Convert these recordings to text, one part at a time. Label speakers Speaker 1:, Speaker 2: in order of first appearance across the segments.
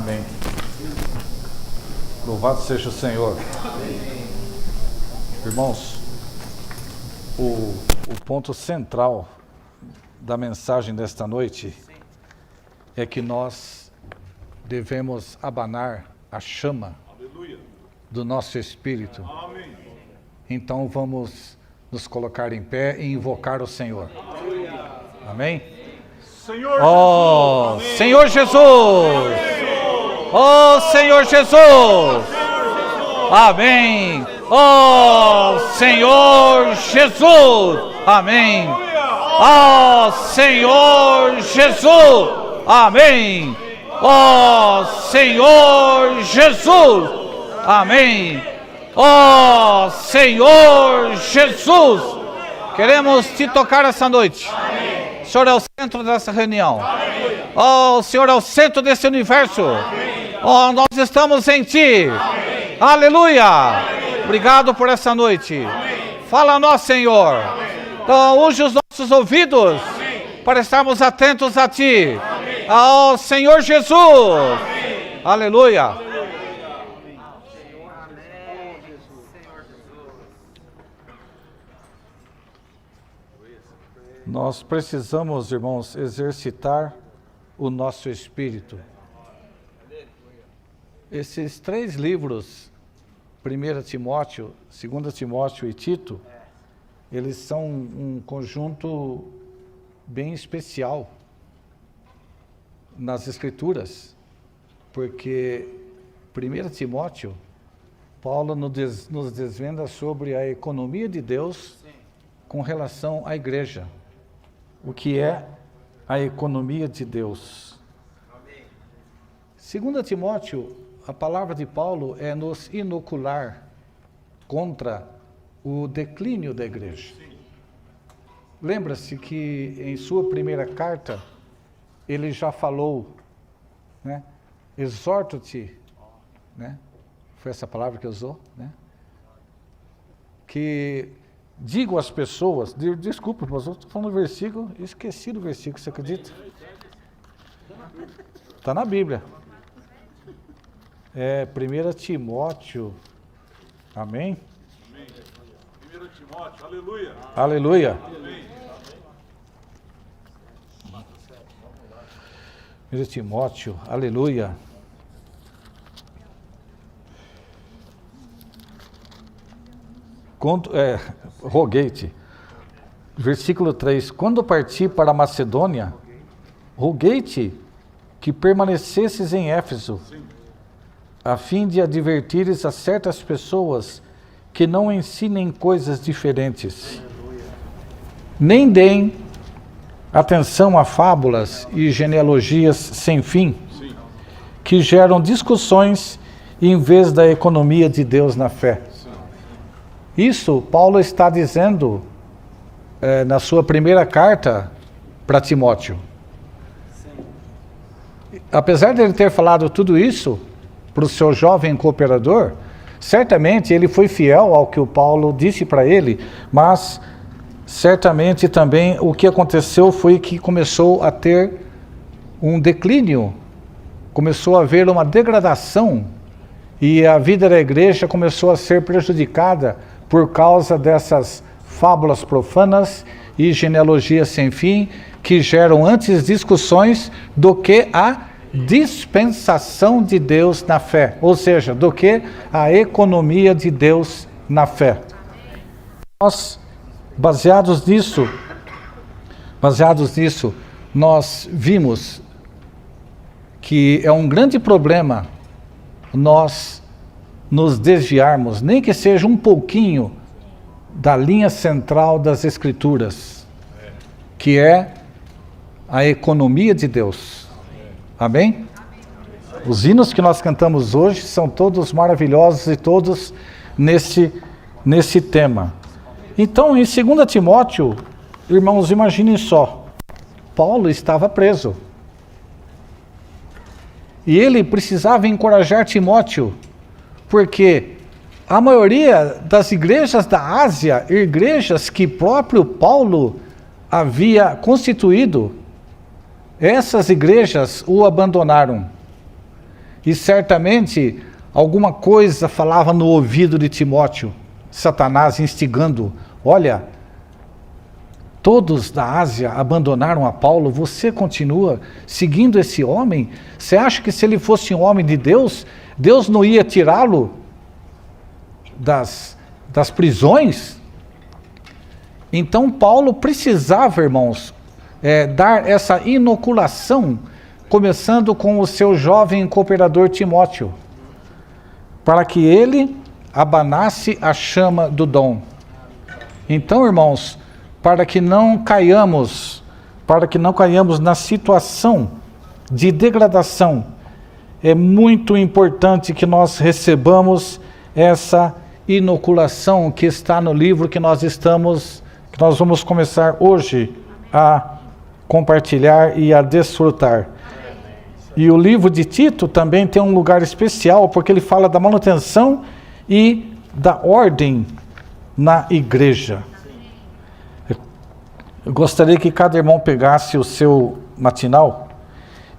Speaker 1: Amém. Louvado seja o Senhor. Irmãos, o ponto central da mensagem desta noite é que nós devemos abanar a chama do nosso espírito. Então vamos nos colocar em pé e invocar o Senhor. Amém? Oh, Senhor Jesus! Oh, Senhor Jesus! Amém! Oh, Senhor Jesus! Amém! Oh, Senhor Jesus! Amém! Oh, Senhor Jesus! Amém! Oh, Senhor Jesus! Queremos te tocar essa noite. O Senhor é o centro dessa reunião. Oh, o Senhor é o centro desse universo. Oh, nós estamos em Ti. Aleluia! Obrigado por essa noite. Fala a nós, Senhor. Então, use os nossos ouvidos para estarmos atentos a Ti. Ao Senhor Jesus. Aleluia! Nós precisamos, irmãos, exercitar o nosso espírito. Esses 3 livros, 1 Timóteo, 2 Timóteo e Tito, eles são um conjunto bem especial nas Escrituras, porque 1 Timóteo, Paulo nos desvenda sobre a economia de Deus com relação à igreja. O que é a economia de Deus? 2 Timóteo, a palavra de Paulo é nos inocular contra o declínio da igreja. Lembra-se que em sua primeira carta, ele já falou, né? Exorto-te, né? Foi essa palavra que usou, né? Que digo às pessoas, desculpa, mas eu estou falando do versículo, esqueci do versículo, você acredita? Está na Bíblia. É 1 Timóteo, amém?
Speaker 2: 1 Timóteo, aleluia.
Speaker 1: Aleluia.
Speaker 2: Amém.
Speaker 1: 1 Timóteo, aleluia. Roguei-te, versículo 3, quando parti para a Macedônia, roguei-te que permanecesses em Éfeso, a fim de advertires a certas pessoas que não ensinem coisas diferentes, nem deem atenção a fábulas e genealogias sem fim, que geram discussões em vez da economia de Deus na fé. Isso Paulo está dizendo na sua primeira carta para Timóteo. Apesar de ele ter falado tudo isso para o seu jovem cooperador, certamente ele foi fiel ao que o Paulo disse para ele, mas certamente também o que aconteceu foi que começou a ter um declínio, começou a haver uma degradação e a vida da igreja começou a ser prejudicada por causa dessas fábulas profanas e genealogias sem fim, que geram antes discussões do que a dispensação de Deus na fé, ou seja, do que a economia de Deus na fé. Nós, baseados nisso, nós vimos que é um grande problema nós nos desviarmos, nem que seja um pouquinho da linha central das Escrituras, que é a economia de Deus. Amém? Os hinos que nós cantamos hoje são todos maravilhosos e todos nesse tema. Então, em 2 Timóteo, irmãos, imaginem só, Paulo estava preso. E ele precisava encorajar Timóteo, porque a maioria das igrejas da Ásia, igrejas que próprio Paulo havia constituído, essas igrejas o abandonaram. e certamente alguma coisa falava no ouvido de Timóteo, Satanás instigando: olha, todos da Ásia abandonaram a Paulo, você continua seguindo esse homem? Você acha que se ele fosse um homem de Deus, Deus não ia tirá-lo das prisões? Então Paulo precisava, irmãos, dar essa inoculação, começando com o seu jovem cooperador Timóteo, para que ele abanasse a chama do dom. Então, irmãos, para que não caiamos na situação de degradação, é muito importante que nós recebamos essa inoculação que está no livro que nós vamos começar hoje a compartilhar e a desfrutar. E o livro de Tito também tem um lugar especial, porque ele fala da manutenção e da ordem na igreja. Eu gostaria que cada irmão pegasse o seu matinal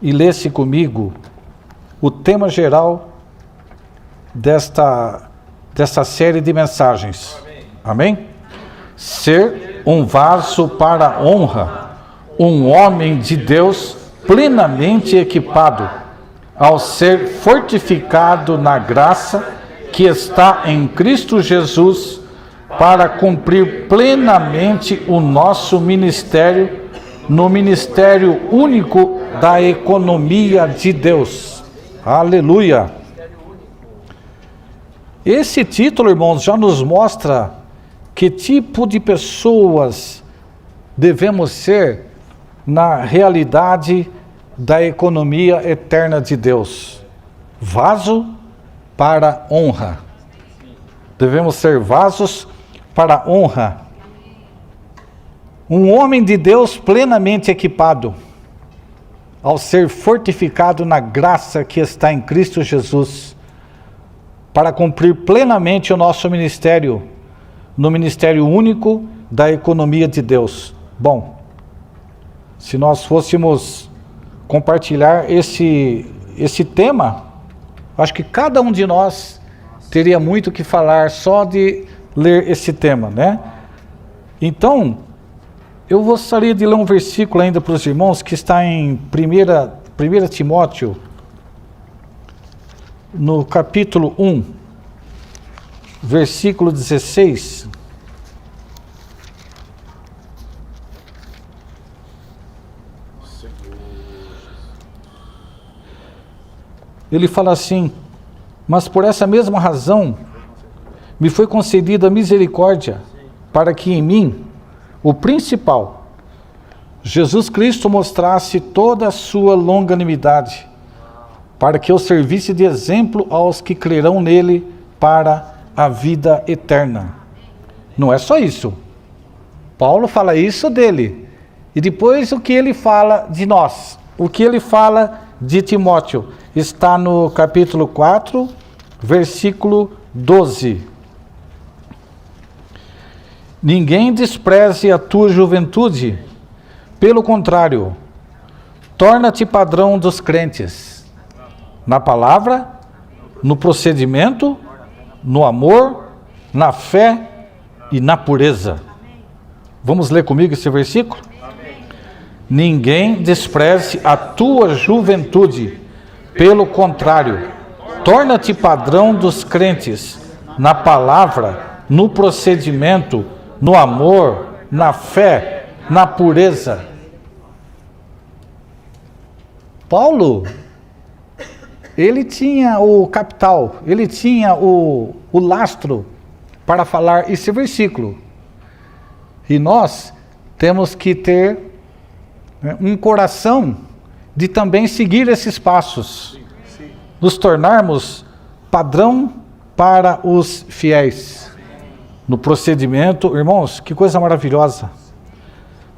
Speaker 1: e lesse comigo o tema geral desta série de mensagens. Amém? Ser um vaso para a honra, um homem de Deus plenamente equipado, ao ser fortificado na graça que está em Cristo Jesus, para cumprir plenamente o nosso ministério, no ministério único da economia de Deus. Aleluia! Esse título, irmãos, já nos mostra que tipo de pessoas devemos ser na realidade da economia eterna de Deus. Vaso para honra. Devemos ser vasos para honra. Um homem de Deus plenamente equipado, ao ser fortificado na graça que está em Cristo Jesus, para cumprir plenamente o nosso ministério, no ministério único da economia de Deus. Bom, se nós fôssemos compartilhar esse tema, acho que cada um de nós teria muito que falar só de ler esse tema, né? Então, eu gostaria de ler um versículo ainda para os irmãos, que está em 1 Timóteo, no capítulo 1, versículo 16. Ele fala assim: mas por essa mesma razão me foi concedida a misericórdia, para que em mim, o principal, Jesus Cristo, mostrasse toda a sua longanimidade, para que eu servisse de exemplo aos que crerão nele para a vida eterna. Não é só isso. Paulo fala isso dele. E depois o que ele fala de nós, o que ele fala de Timóteo, está no capítulo 4, versículo 12. Ninguém despreze a tua juventude, pelo contrário, torna-te padrão dos crentes, na palavra, no procedimento, no amor, na fé e na pureza. Vamos ler comigo esse versículo? Ninguém despreze a tua juventude, pelo contrário, torna-te padrão dos crentes, na palavra, no procedimento, no amor, na fé, na pureza. Paulo, ele tinha o capital, ele tinha o lastro para falar esse versículo. E nós temos que ter um coração de também seguir esses passos, nos tornarmos padrão para os fiéis. No procedimento, irmãos, que coisa maravilhosa.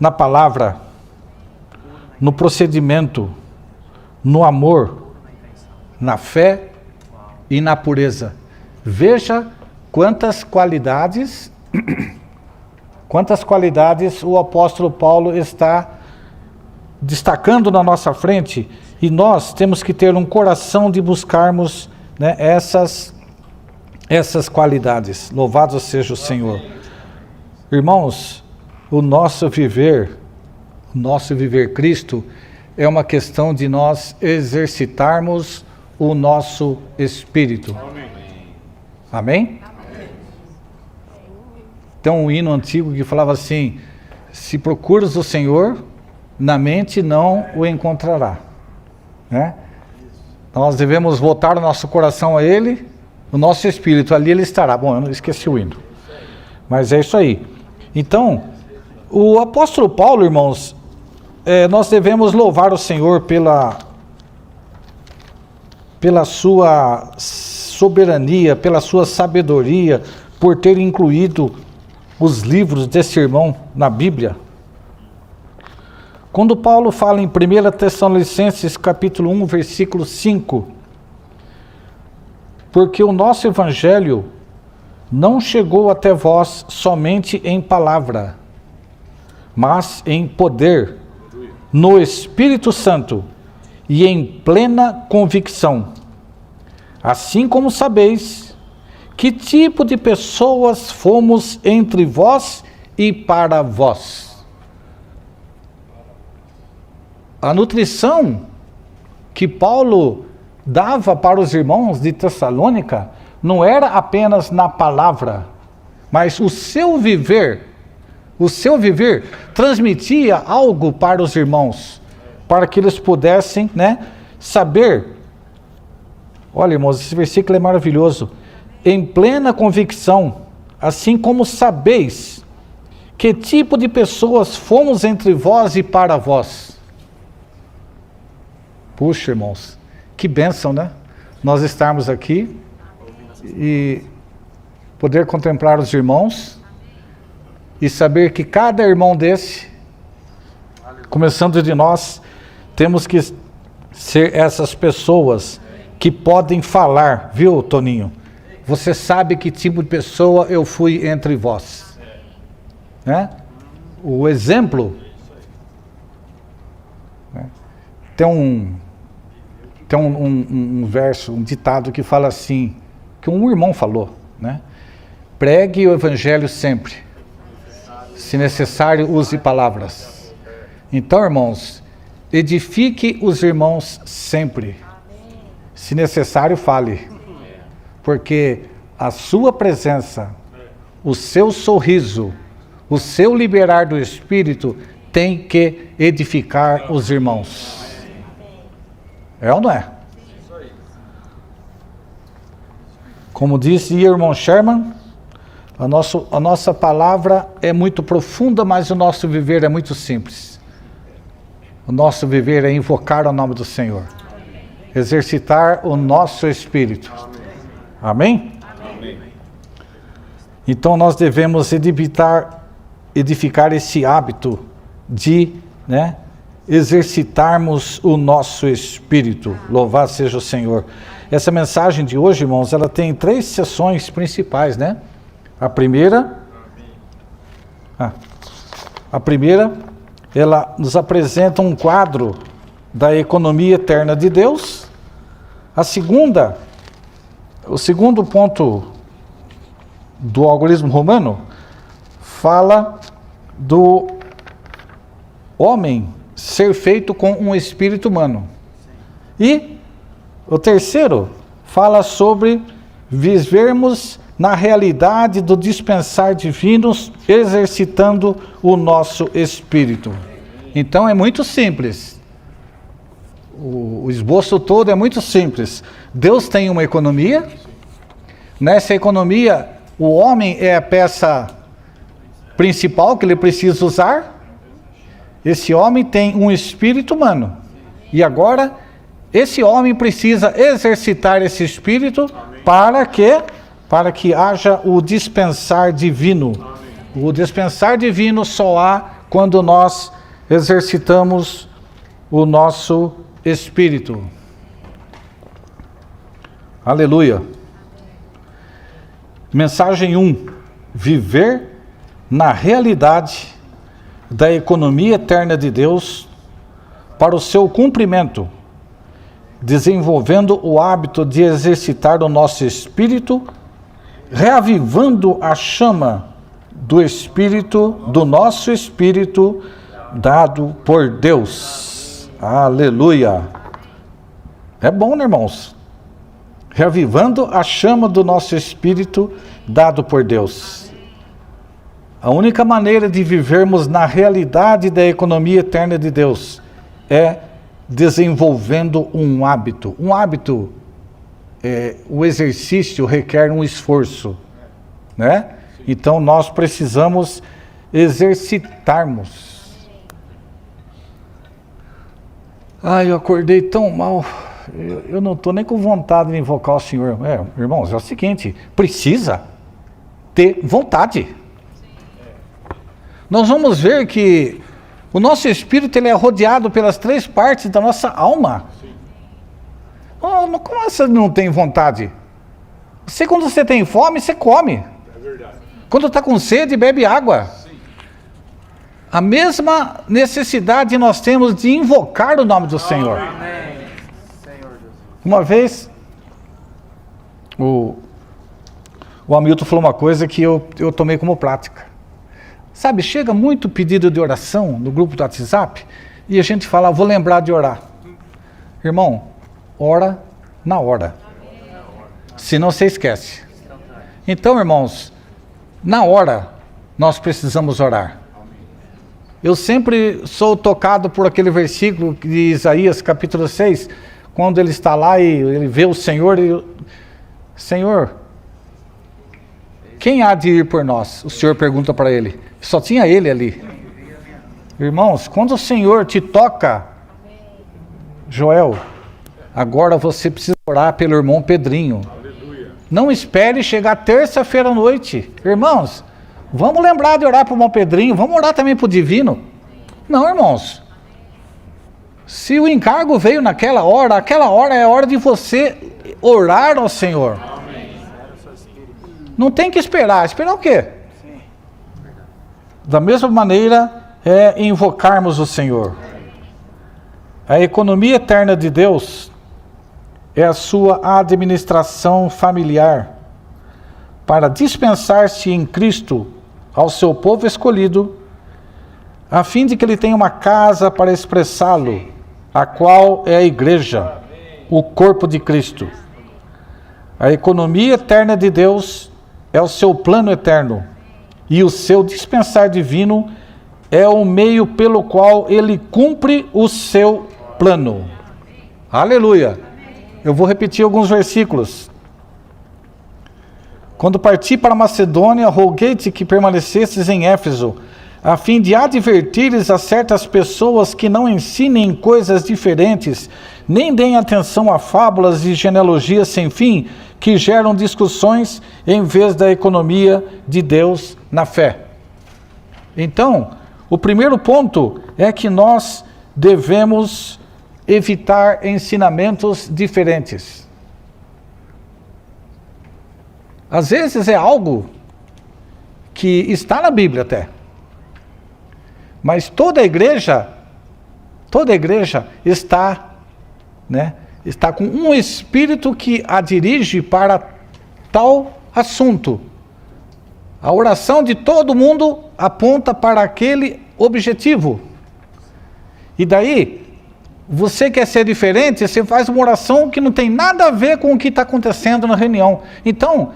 Speaker 1: Na palavra, no procedimento, no amor, na fé e na pureza. Veja quantas qualidades o apóstolo Paulo está destacando na nossa frente, E nós temos que ter um coração de buscarmos, né, essas qualidades. Louvado seja o Senhor. Irmãos, o nosso viver Cristo é uma questão de nós exercitarmos o nosso espírito. Amém? Tem um hino antigo que falava assim: se procuras o Senhor, na mente não o encontrará. Né? Nós devemos voltar o nosso coração a Ele, o nosso espírito, ali Ele estará. Bom, eu não esqueci o hino. Mas é isso aí. Então, o apóstolo Paulo, irmãos, nós devemos louvar o Senhor pela sua soberania, pela sua sabedoria, por ter incluído os livros desse irmão na Bíblia. Quando Paulo fala em 1 Tessalonicenses capítulo 1, versículo 5, porque o nosso evangelho não chegou até vós somente em palavra, mas em poder, no Espírito Santo e em plena convicção. Assim como sabeis que tipo de pessoas fomos entre vós e para vós. A nutrição que Paulo dava para os irmãos de Tessalônica não era apenas na palavra, mas o seu viver transmitia algo para os irmãos, para que eles pudessem, né, saber. Olha, irmãos, esse versículo é maravilhoso. Em plena convicção, assim como sabeis que tipo de pessoas fomos entre vós e para vós. Puxa, irmãos, que bênção, né? Nós estarmos aqui e poder contemplar os irmãos e saber que cada irmão desse, começando de nós, temos que ser essas pessoas que podem falar, viu, Toninho? Você sabe que tipo de pessoa eu fui entre vós, né? O exemplo, né? Tem um verso, um ditado que fala assim, que um irmão falou, né? Pregue o evangelho sempre, se necessário use palavras. Então, irmãos, edifique os irmãos sempre, se necessário fale, porque a sua presença, o seu sorriso, o seu liberar do Espírito tem que edificar os irmãos. É ou não é? Como disse o irmão Sherman, a nossa palavra é muito profunda, mas o nosso viver é muito simples. O nosso viver é invocar o nome do Senhor, exercitar o nosso espírito. Amém? Amém. Então nós devemos edificar esse hábito de, né, exercitarmos o nosso espírito. Louvado seja o Senhor. Essa mensagem de hoje, irmãos, ela tem 3 sessões principais, né? A primeira, ela nos apresenta um quadro da economia eterna de Deus. A segunda, o segundo ponto do algoritmo romano, fala do homem ser feito com um espírito humano. E o terceiro fala sobre vivermos na realidade do dispensar divinos, exercitando o nosso espírito. Então é muito simples. O esboço todo é muito simples. Deus tem uma economia. Nessa economia, o homem é a peça principal que ele precisa usar. Esse homem tem um espírito humano. E agora, esse homem precisa exercitar esse espírito para que haja o dispensar divino. O dispensar divino só há quando nós exercitamos o nosso espírito. Aleluia. Mensagem 1. Viver na realidade da economia eterna de Deus para o seu cumprimento desenvolvendo o hábito de exercitar o nosso espírito, reavivando a chama do espírito, do nosso espírito, dado por Deus. Aleluia! É bom, né, irmãos? Reavivando a chama do nosso espírito, dado por Deus. A única maneira de vivermos na realidade da economia eterna de Deus é desenvolvendo um hábito. Um hábito, o exercício requer um esforço, né? Então nós precisamos exercitarmos. Ai, eu acordei tão mal, eu não estou nem com vontade de invocar o Senhor. Irmãos, é o seguinte, precisa ter vontade. Nós vamos ver que o nosso espírito ele é rodeado pelas 3 partes da nossa alma. Oh, como você não tem vontade? Quando você tem fome, você come.
Speaker 2: É verdade.
Speaker 1: Quando está com sede, bebe água.
Speaker 2: Sim.
Speaker 1: A mesma necessidade nós temos de invocar o nome do Senhor.
Speaker 3: Amém. Senhor Jesus.
Speaker 1: Uma vez, o Hamilton falou uma coisa que eu tomei como prática. Sabe, chega muito pedido de oração no grupo do WhatsApp e a gente fala, vou lembrar de orar. Irmão, ora na hora. Senão você esquece. Então, irmãos, na hora nós precisamos orar. Eu sempre sou tocado por aquele versículo de Isaías capítulo 6, quando ele está lá e ele vê o Senhor e Senhor, quem há de ir por nós? O Senhor pergunta para ele. Só tinha ele ali. Irmãos, quando o Senhor te toca, Joel, agora você precisa orar pelo irmão Pedrinho.
Speaker 2: Aleluia.
Speaker 1: Não espere chegar terça-feira à noite. Irmãos, vamos lembrar de orar para o irmão Pedrinho, vamos orar também para o divino. Não, irmãos. Se o encargo veio naquela hora, aquela hora é a hora de você orar ao Senhor. Não tem que esperar. Esperar o quê? Da mesma maneira, é invocarmos o Senhor. A economia eterna de Deus é a sua administração familiar para dispensar-se em Cristo ao seu povo escolhido, a fim de que ele tenha uma casa para expressá-lo, a qual é a igreja, o corpo de Cristo. A economia eterna de Deus é o seu plano eterno, e o seu dispensar divino é o meio pelo qual ele cumpre o seu plano. Aleluia! Eu vou repetir alguns versículos. Quando parti para Macedônia, roguei-te que permanecesses em Éfeso, a fim de advertires a certas pessoas que não ensinem coisas diferentes, nem deem atenção a fábulas e genealogias sem fim, que geram discussões em vez da economia de Deus na fé. Então, o primeiro ponto é que nós devemos evitar ensinamentos diferentes. Às vezes é algo que está na Bíblia até. Mas toda a igreja está, está com um espírito que a dirige para tal assunto. A oração de todo mundo aponta para aquele objetivo. E daí, você quer ser diferente, você faz uma oração que não tem nada a ver com o que está acontecendo na reunião. Então,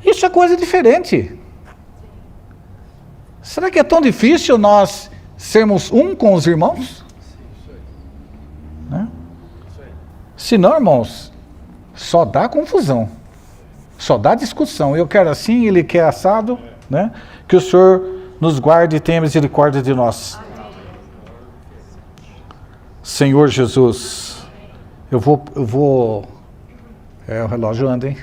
Speaker 1: isso é coisa diferente. Será que é tão difícil nós sermos um com os irmãos? Né? Se não, irmãos, só dá confusão, só dá discussão. Eu quero assim, ele quer assado, né? Que o Senhor nos guarde e tenha misericórdia de nós. Senhor Jesus, eu vou, o relógio anda, hein?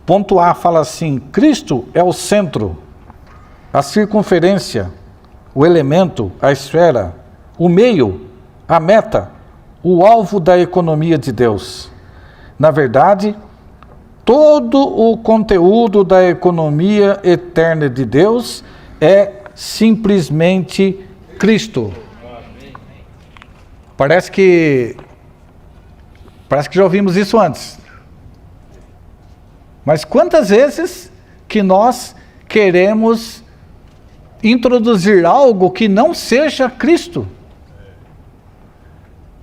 Speaker 1: Ponto A fala assim: Cristo é o centro, a circunferência, o elemento, a esfera, o meio, a meta, o alvo da economia de Deus. Na verdade, todo o conteúdo da economia eterna de Deus é simplesmente Cristo. Parece que Parece que já ouvimos isso antes. Mas quantas vezes que nós queremos introduzir algo que não seja Cristo?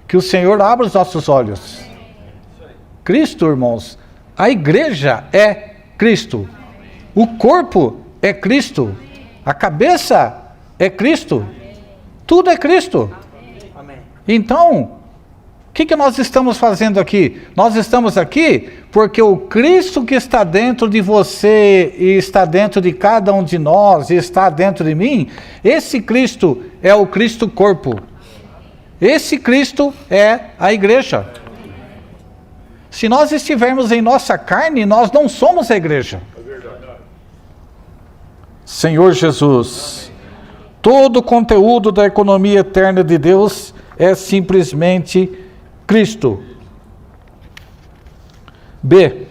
Speaker 1: Que o Senhor abra os nossos olhos. Cristo, irmãos, a igreja é Cristo. O corpo é Cristo. A cabeça é Cristo. Tudo é Cristo.
Speaker 3: Amém.
Speaker 1: Então, o que nós estamos fazendo aqui? Nós estamos aqui porque o Cristo que está dentro de você e está dentro de cada um de nós e está dentro de mim, esse Cristo é o Cristo corpo. Esse Cristo é a igreja. Se nós estivermos em nossa carne, nós não somos a igreja. Senhor Jesus, todo o conteúdo da economia eterna de Deus é simplesmente Cristo. B.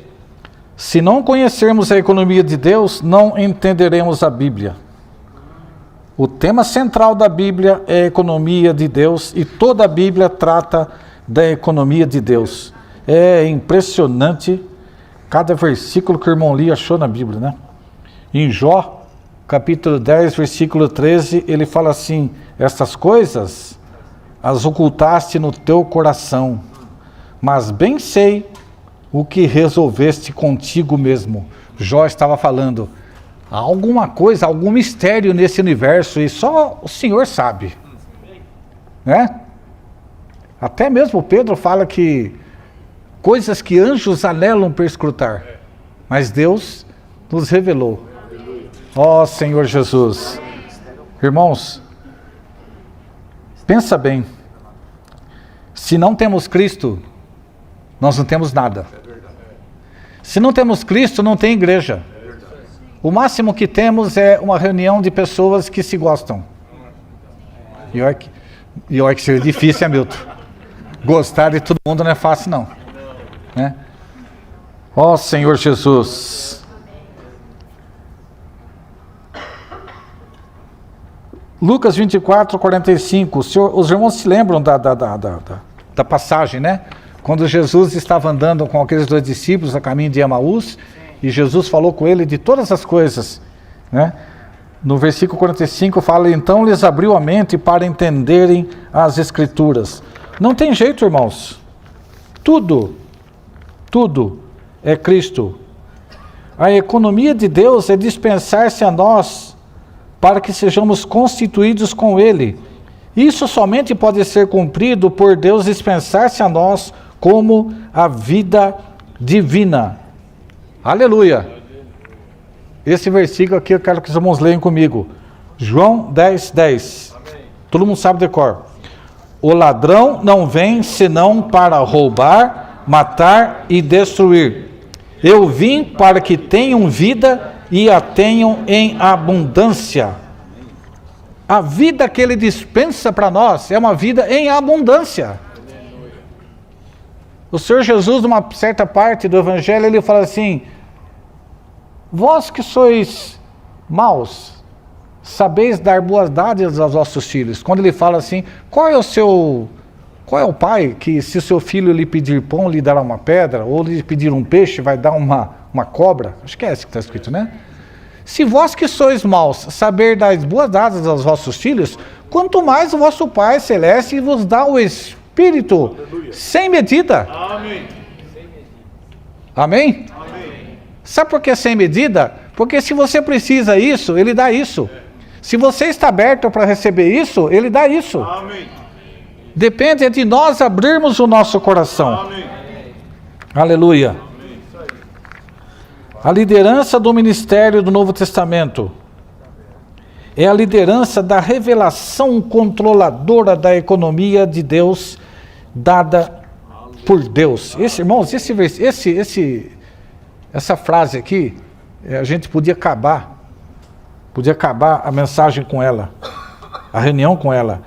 Speaker 1: Se não conhecermos a economia de Deus, não entenderemos a Bíblia. O tema central da Bíblia é a economia de Deus e toda a Bíblia trata da economia de Deus. É impressionante cada versículo que o irmão Lee achou na Bíblia, né? Em Jó, capítulo 10, versículo 13, ele fala assim: essas coisas as ocultaste no teu coração, mas bem sei o que resolveste contigo mesmo. Jó estava falando, há alguma coisa, algum mistério nesse universo e só o Senhor sabe, né? Até mesmo Pedro fala que coisas que anjos anelam perscrutar, mas Deus nos revelou. Ó Senhor Jesus, irmãos, pensa bem, se não temos Cristo, nós não temos nada. Se não temos Cristo, não tem igreja. O máximo que temos é uma reunião de pessoas que se gostam. E olha que seria difícil, Hamilton. Gostar de todo mundo não é fácil, não. Né? Ó Senhor Jesus. Lucas 24, 45. Os irmãos se lembram da passagem, né? Quando Jesus estava andando com aqueles dois discípulos a caminho de Emaús, e Jesus falou com ele de todas as coisas, né? No versículo 45 fala, então lhes abriu a mente para entenderem as Escrituras. Não tem jeito, irmãos. Tudo é Cristo. A economia de Deus é dispensar-se a nós para que sejamos constituídos com Ele. Isso somente pode ser cumprido por Deus dispensar-se a nós como a vida divina. Aleluia! Esse versículo aqui eu quero que os irmãos leiam comigo. João 10, 10. Todo mundo sabe de cor. O ladrão não vem senão para roubar, matar e destruir. Eu vim para que tenham vida e a tenham em abundância. A vida que Ele dispensa para nós é uma vida em abundância. O Senhor Jesus, numa certa parte do Evangelho, Ele fala assim, vós que sois maus, sabeis dar boas dádivas aos vossos filhos. Quando Ele fala assim, qual é o pai que se o seu filho lhe pedir pão, lhe dará uma pedra, ou lhe pedir um peixe, vai dar uma cobra? Acho que é esse que está escrito, né? Se vós que sois maus, saber dar boas dádivas aos vossos filhos, quanto mais o vosso Pai Celeste vos dá o Espírito sem medida.
Speaker 2: Amém.
Speaker 1: Amém?
Speaker 2: Amém.
Speaker 1: Sabe por que sem medida? Porque se você precisa isso, Ele dá isso. Se você está aberto para receber isso, Ele dá isso.
Speaker 2: Amém.
Speaker 1: Depende de nós abrirmos o nosso coração.
Speaker 2: Amém.
Speaker 1: Aleluia. A liderança do ministério do Novo Testamento é a liderança da revelação controladora da economia de Deus, dada por Deus. Irmãos, essa frase aqui, a gente podia acabar a mensagem com ela, a reunião com ela.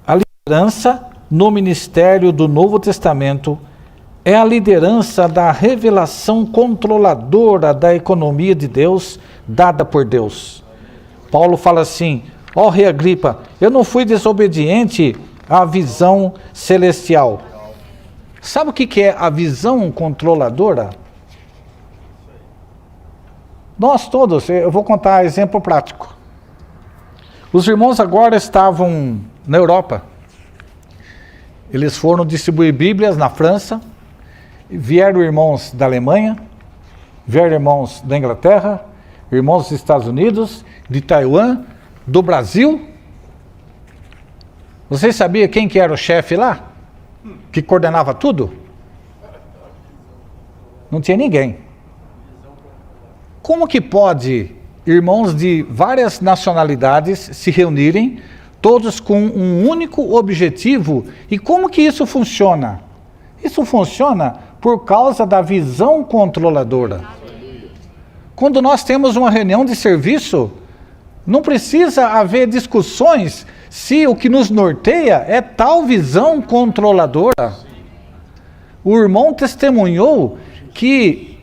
Speaker 1: A liderança no ministério do Novo Testamento é a liderança da revelação controladora da economia de Deus, dada por Deus. Paulo fala assim, ó rei Agripa, eu não fui desobediente à visão celestial. Sabe o que é a visão controladora? Nós todos, eu vou contar exemplo prático. Os irmãos agora estavam na Europa. Eles foram distribuir Bíblias na França. Vieram irmãos da Alemanha, vieram irmãos da Inglaterra, irmãos dos Estados Unidos, de Taiwan, do Brasil. Vocês sabiam quem que era o chefe lá? Que coordenava tudo? Não tinha ninguém. Como que pode irmãos de várias nacionalidades se reunirem, todos com um único objetivo? E como que isso funciona? Isso funciona por causa da visão controladora. Quando nós temos uma reunião de serviço, não precisa haver discussões se o que nos norteia é tal visão controladora. O irmão testemunhou que,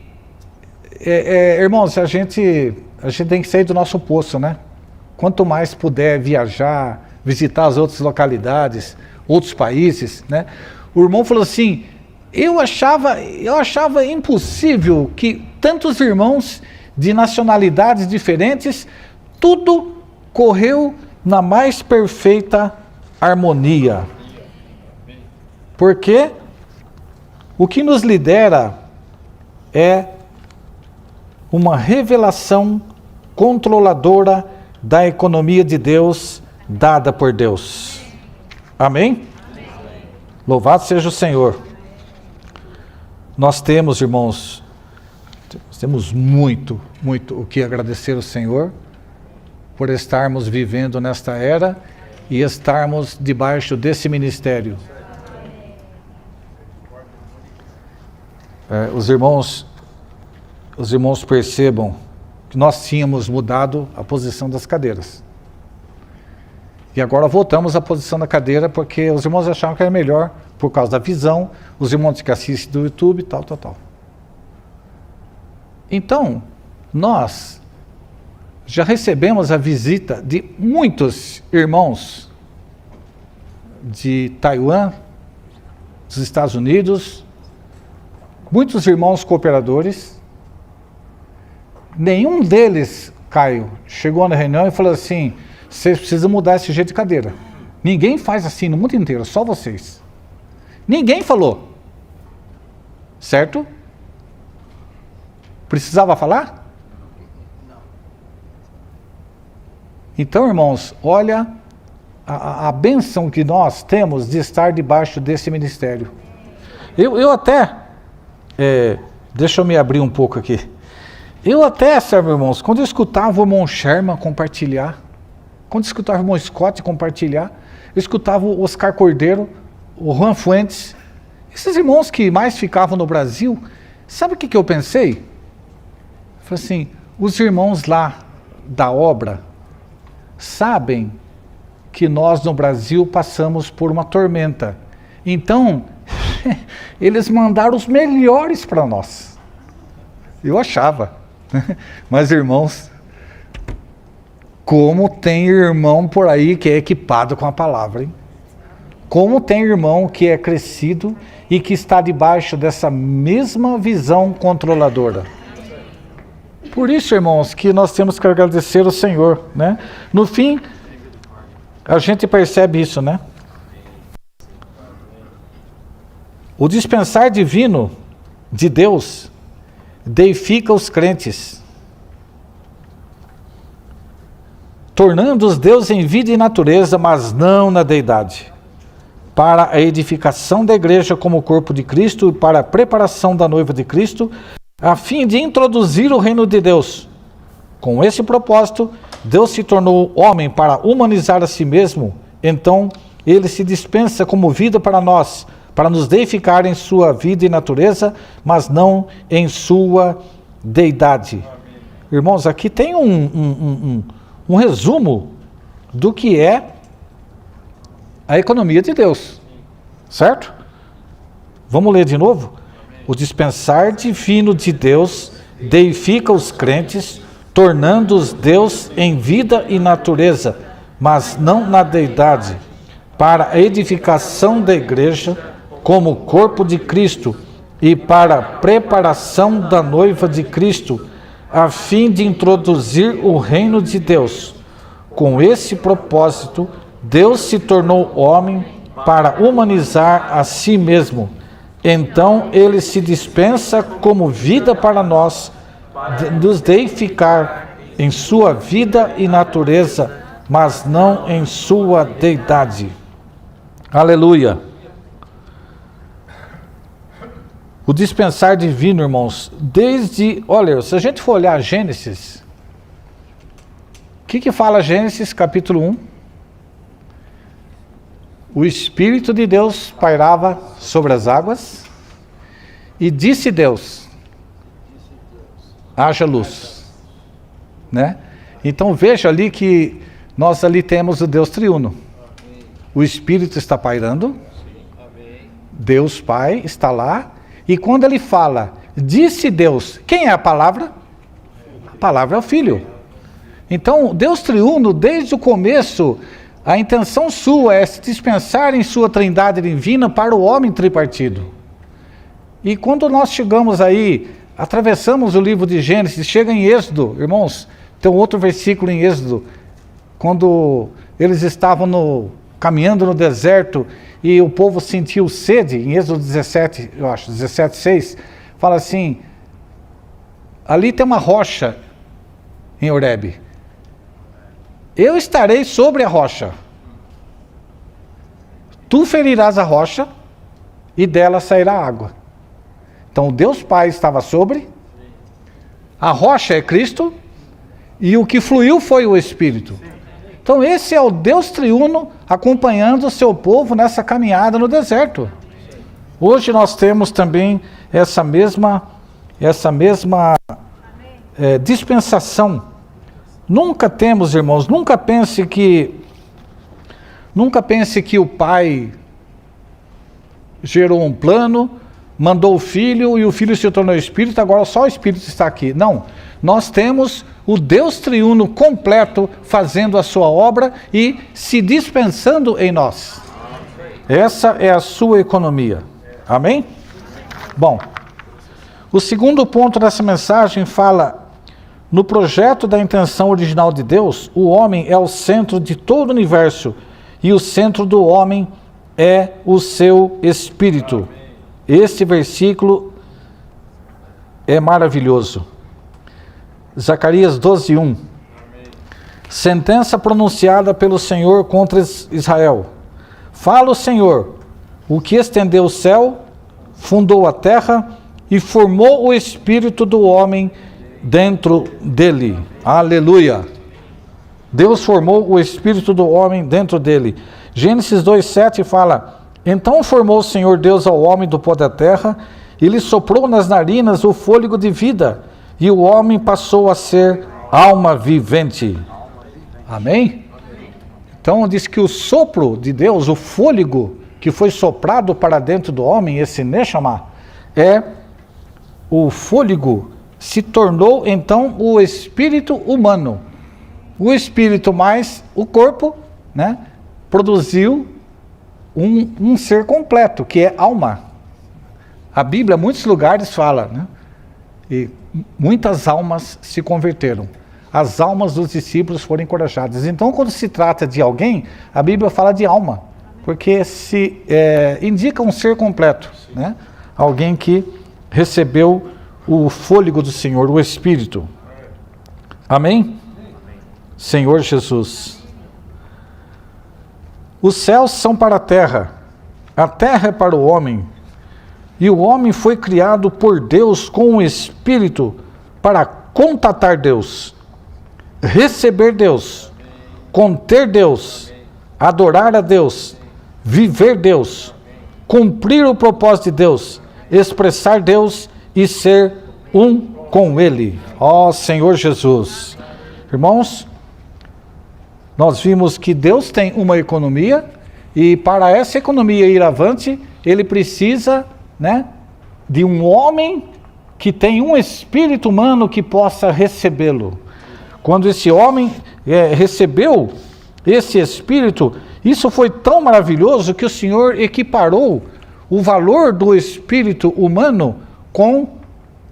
Speaker 1: irmãos, a gente tem que sair do nosso poço, né? Quanto mais puder viajar, visitar as outras localidades, outros países, né? O irmão falou assim, eu achava impossível que tantos irmãos de nacionalidades diferentes, tudo correu na mais perfeita harmonia. Porque o que nos lidera é uma revelação controladora da economia de Deus, dada por Deus. Amém? Amém. Louvado seja o Senhor. Nós temos, irmãos, muito o que agradecer ao Senhor por estarmos vivendo nesta era e estarmos debaixo desse ministério. Os irmãos percebam que nós tínhamos mudado a posição das cadeiras. E agora voltamos à posição da cadeira porque os irmãos achavam que era melhor por causa da visão, os irmãos que assistem do YouTube, tal. Então, nós já recebemos a visita de muitos irmãos de Taiwan, dos Estados Unidos, muitos irmãos cooperadores. Nenhum deles, Caio, chegou na reunião e falou assim, vocês precisam mudar esse jeito de cadeira. Ninguém faz assim no mundo inteiro, só vocês. Ninguém falou. Certo? Precisava falar? Não. Então, irmãos, olha a bênção que nós temos de estar debaixo desse ministério. Eu até, deixa eu me abrir um pouco aqui. Eu até, sabe, irmãos, quando eu escutava o irmão Sherman compartilhar, quando eu escutava o irmão Scott compartilhar, eu escutava o Oscar Cordeiro, o Juan Fuentes, esses irmãos que mais ficavam no Brasil, sabe o que eu pensei? Eu falei assim, os irmãos lá da obra sabem que nós no Brasil passamos por uma tormenta. Então, eles mandaram os melhores para nós. Eu achava. Mas, irmãos, como tem irmão por aí que é equipado com a palavra, hein? Como tem irmão que é crescido e que está debaixo dessa mesma visão controladora. Por isso, irmãos, que nós temos que agradecer ao Senhor, né? No fim, a gente percebe isso, né? O dispensar divino de Deus deifica os crentes, tornando-os Deus em vida e natureza, mas não na deidade, para a edificação da igreja como corpo de Cristo e para a preparação da noiva de Cristo, a fim de introduzir o reino de Deus. Com esse propósito, Deus se tornou homem para humanizar a si mesmo, então ele se dispensa como vida para nós, para nos deificar em sua vida e natureza, mas não em sua deidade. Amém. Irmãos, aqui tem um resumo do que é a economia de Deus, certo? Vamos ler de novo? O dispensar divino de Deus deifica os crentes, tornando-os Deus em vida e natureza, mas não na deidade, para a edificação da igreja, como corpo de Cristo e para a preparação da noiva de Cristo, a fim de introduzir o reino de Deus. Com esse propósito, Deus se tornou homem para humanizar a si mesmo. Então ele se dispensa como vida para nós, nos deificar em sua vida e natureza, mas não em sua deidade. Aleluia! O dispensar divino, irmãos, olha, se a gente for olhar Gênesis, o que fala Gênesis capítulo 1? O Espírito de Deus pairava sobre as águas e disse Deus, haja luz, né? Então veja ali que nós ali temos o Deus triuno. O Espírito está pairando, Deus Pai está lá, e quando ele fala, disse Deus, quem é a palavra? A palavra é o Filho. Então, Deus triuno, desde o começo, a intenção sua é se dispensar em sua trindade divina para o homem tripartido. E quando nós chegamos aí, atravessamos o livro de Gênesis, chega em Êxodo, irmãos, tem um outro versículo em Êxodo, quando eles estavam caminhando no deserto e o povo sentiu sede, em Êxodo 17, eu acho, 17:6, fala assim, ali tem uma rocha em Horebe. Eu estarei sobre a rocha. Tu ferirás a rocha e dela sairá água. Então Deus Pai estava sobre, a rocha é Cristo e o que fluiu foi o Espírito. Então esse é o Deus triuno acompanhando o seu povo nessa caminhada no deserto. Hoje nós temos também essa mesma dispensação. Nunca temos, irmãos, nunca pense que o Pai gerou um plano, mandou o Filho e o Filho se tornou Espírito, agora só o Espírito está aqui. Não, nós temos o Deus triuno completo fazendo a sua obra e se dispensando em nós. Essa é a sua economia. Amém? Bom, o segundo ponto dessa mensagem fala: no projeto da intenção original de Deus, o homem é o centro de todo o universo e o centro do homem é o seu espírito. Este versículo é maravilhoso. Zacarias 12:1. Sentença pronunciada pelo Senhor contra Israel. Fala o Senhor, o que estendeu o céu, fundou a terra e formou o espírito do homem dentro dele. Aleluia! Deus formou o espírito do homem dentro dele. Gênesis 2:7 fala: então formou o Senhor Deus ao homem do pó da terra e lhe soprou nas narinas o fôlego de vida, e o homem passou a ser alma vivente. Amém? Então diz que o sopro de Deus, o fôlego que foi soprado para dentro do homem, esse Neshama, o fôlego se tornou então o espírito humano. O espírito mais o corpo, né, produziu um ser completo, que é alma. A Bíblia, em muitos lugares fala, né, e muitas almas se converteram. As almas dos discípulos foram encorajadas. Então, quando se trata de alguém, a Bíblia fala de alma, porque indica um ser completo, né? Alguém que recebeu o fôlego do Senhor, o Espírito. Amém? Senhor Jesus. Os céus são para a terra é para o homem, e o homem foi criado por Deus com o Espírito para contatar Deus, receber Deus, conter Deus, adorar a Deus, viver Deus, cumprir o propósito de Deus, expressar Deus e ser um com Ele. Ó Senhor Jesus. Irmãos, nós vimos que Deus tem uma economia e para essa economia ir avante, Ele precisa, né, de um homem que tem um espírito humano que possa recebê-lo. Quando esse homem recebeu esse espírito, isso foi tão maravilhoso que o Senhor equiparou o valor do espírito humano com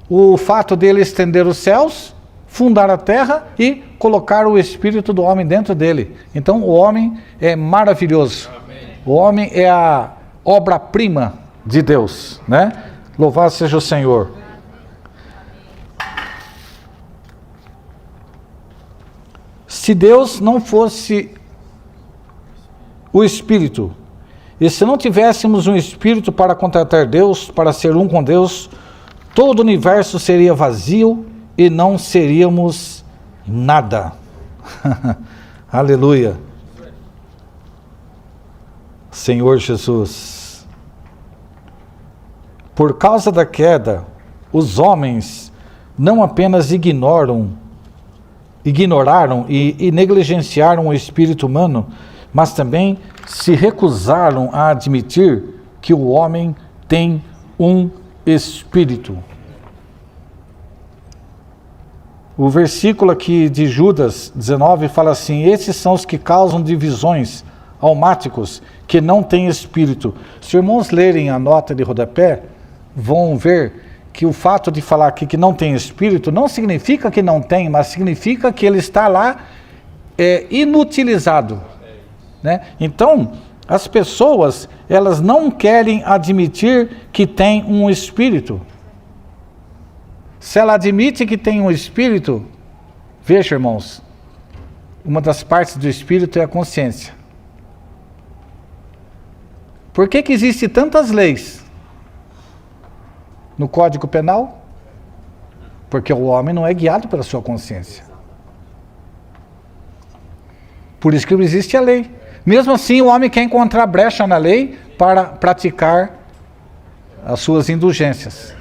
Speaker 1: o fato dele estender os céus, fundar a terra e colocar o espírito do homem dentro dele. Então o homem é maravilhoso. Amém. O homem é a obra-prima de Deus, né? Louvado seja o Senhor. Se Deus não fosse o Espírito, e se não tivéssemos um Espírito para contratar Deus, para ser um com Deus, todo o universo seria vazio e não seríamos nada. Aleluia. Senhor Jesus. Por causa da queda, os homens não apenas ignoraram e negligenciaram o espírito humano, mas também se recusaram a admitir que o homem tem um espírito. O versículo aqui de Judas 19 fala assim: esses são os que causam divisões, almáticos, que não têm espírito. Se os irmãos lerem a nota de rodapé, vão ver que o fato de falar aqui que não tem espírito não significa que não tem, mas significa que ele está lá inutilizado, né? Então, as pessoas, elas não querem admitir que tem um espírito. Se ela admite que tem um espírito, veja, irmãos, uma das partes do espírito é a consciência. Por que existem tantas leis no Código Penal? Porque o homem não é guiado pela sua consciência. Por isso que existe a lei. Mesmo assim, o homem quer encontrar brecha na lei para praticar as suas indulgências.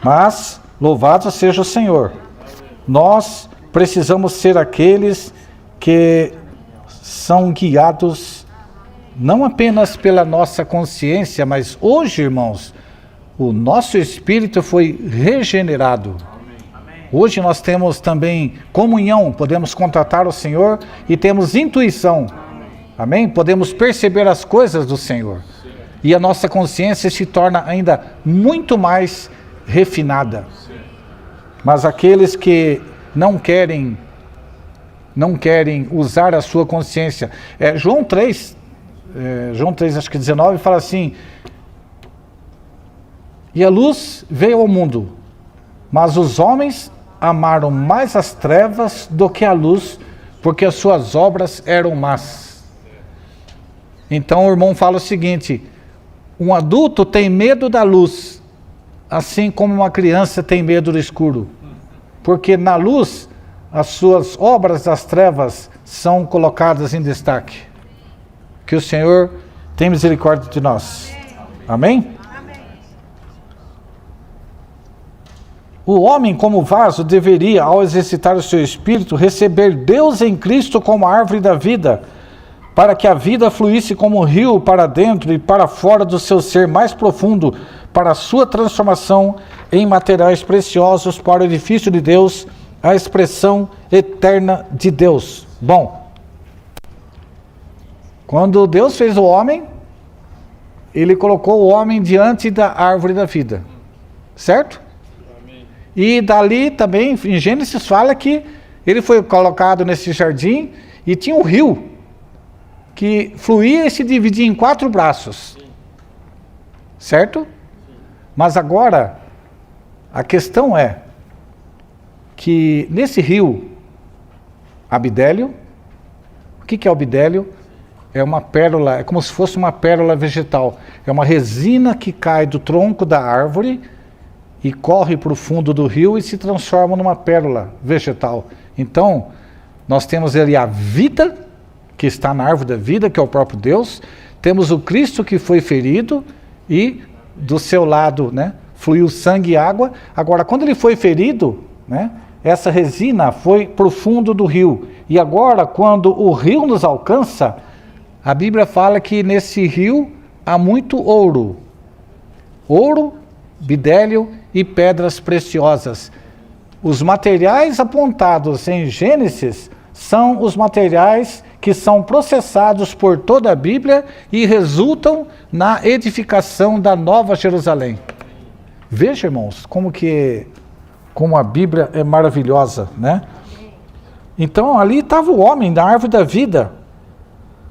Speaker 1: Mas, louvado seja o Senhor, nós precisamos ser aqueles que são guiados não apenas pela nossa consciência, mas hoje, irmãos, o nosso espírito foi regenerado. Hoje nós temos também comunhão, podemos contatar o Senhor e temos intuição. Amém? Podemos perceber as coisas do Senhor. E a nossa consciência se torna ainda muito mais refinada. Mas aqueles que não querem usar a sua consciência. João 3, acho que 19, fala assim: e a luz veio ao mundo, mas os homens amaram mais as trevas do que a luz, porque as suas obras eram más. Então o irmão fala o seguinte: um adulto tem medo da luz, assim como uma criança tem medo do escuro, porque na luz as suas obras das trevas são colocadas em destaque. Que o Senhor tenha misericórdia de nós. Amém? O homem, como vaso, deveria, ao exercitar o seu espírito, receber Deus em Cristo como a árvore da vida, para que a vida fluísse como um rio para dentro e para fora do seu ser mais profundo, para a sua transformação em materiais preciosos para o edifício de Deus, a expressão eterna de Deus. Bom, quando Deus fez o homem, Ele colocou o homem diante da árvore da vida, certo? E dali também, em Gênesis, fala que ele foi colocado nesse jardim e tinha um rio que fluía e se dividia em 4 braços. Certo? Mas agora, a questão é que nesse rio, abidélio, o que é abidélio? É uma pérola, é como se fosse uma pérola vegetal. É uma resina que cai do tronco da árvore e corre para o fundo do rio e se transforma numa pérola vegetal. Então, nós temos ali a vida, que está na árvore da vida, que é o próprio Deus. Temos o Cristo que foi ferido e do seu lado, né, fluiu sangue e água. Agora, quando ele foi ferido, né, essa resina foi para o fundo do rio. E agora, quando o rio nos alcança, a Bíblia fala que nesse rio há muito ouro. Ouro, bidélio e pedras preciosas. Os materiais apontados em Gênesis são os materiais que são processados por toda a Bíblia e resultam na edificação da Nova Jerusalém. Veja, irmãos, como a Bíblia é maravilhosa, né? Então, ali estava o homem da árvore da vida,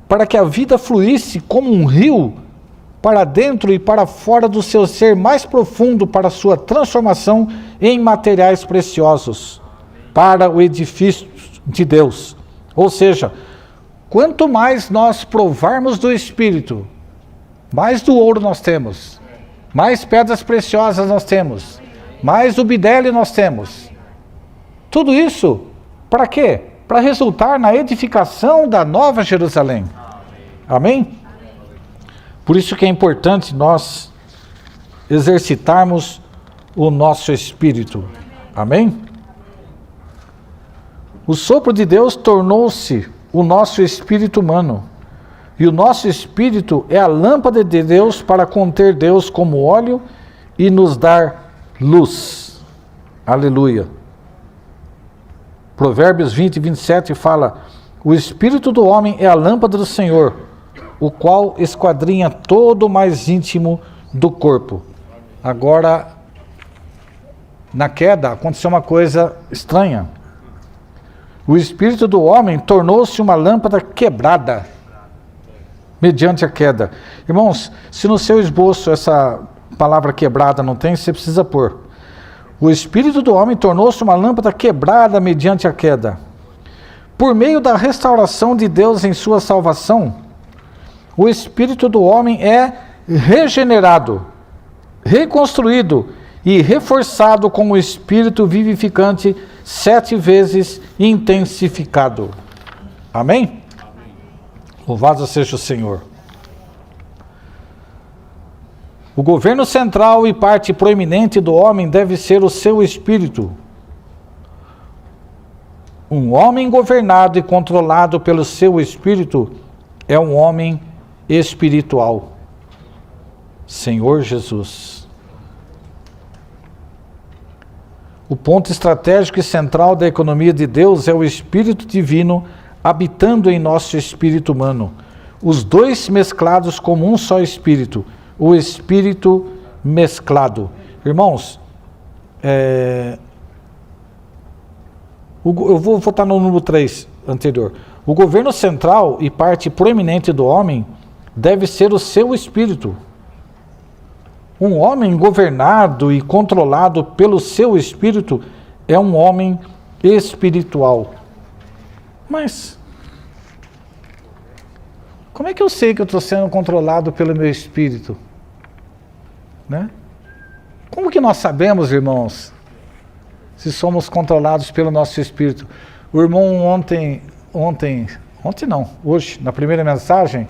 Speaker 1: para que a vida fluísse como um rio, para dentro e para fora do seu ser mais profundo, para a sua transformação em materiais preciosos, para o edifício de Deus. Ou seja, quanto mais nós provarmos do Espírito, mais do ouro nós temos, mais pedras preciosas nós temos, mais do bidélio nós temos. Tudo isso, para quê? Para resultar na edificação da Nova Jerusalém. Amém? Por isso que é importante nós exercitarmos o nosso espírito. Amém? O sopro de Deus tornou-se o nosso espírito humano. E o nosso espírito é a lâmpada de Deus para conter Deus como óleo e nos dar luz. Aleluia. Provérbios 20, 27 fala: o espírito do homem é a lâmpada do Senhor, o qual esquadrinha todo o mais íntimo do corpo. Agora, na queda, aconteceu uma coisa estranha. O espírito do homem tornou-se uma lâmpada quebrada, mediante a queda. Irmãos, se no seu esboço essa palavra quebrada não tem, você precisa pôr. O espírito do homem tornou-se uma lâmpada quebrada mediante a queda. Por meio da restauração de Deus em sua salvação, o espírito do homem é regenerado, reconstruído e reforçado com o espírito vivificante 7 vezes intensificado. Amém? Louvado seja o Senhor. O governo central e parte proeminente do homem deve ser o seu espírito. Um homem governado e controlado pelo seu espírito é um homem espiritual. Senhor Jesus. O ponto estratégico e central da economia de Deus é o Espírito Divino habitando em nosso espírito humano. Os dois mesclados como um só espírito. O espírito mesclado. Irmãos, eu vou voltar no número 3 anterior. O governo central e parte proeminente do homem deve ser o seu espírito. Um homem governado e controlado pelo seu espírito é um homem espiritual. Mas, como é que eu sei que eu estou sendo controlado pelo meu espírito? Né? Como que nós sabemos, irmãos, se somos controlados pelo nosso espírito? O irmão hoje, na primeira mensagem,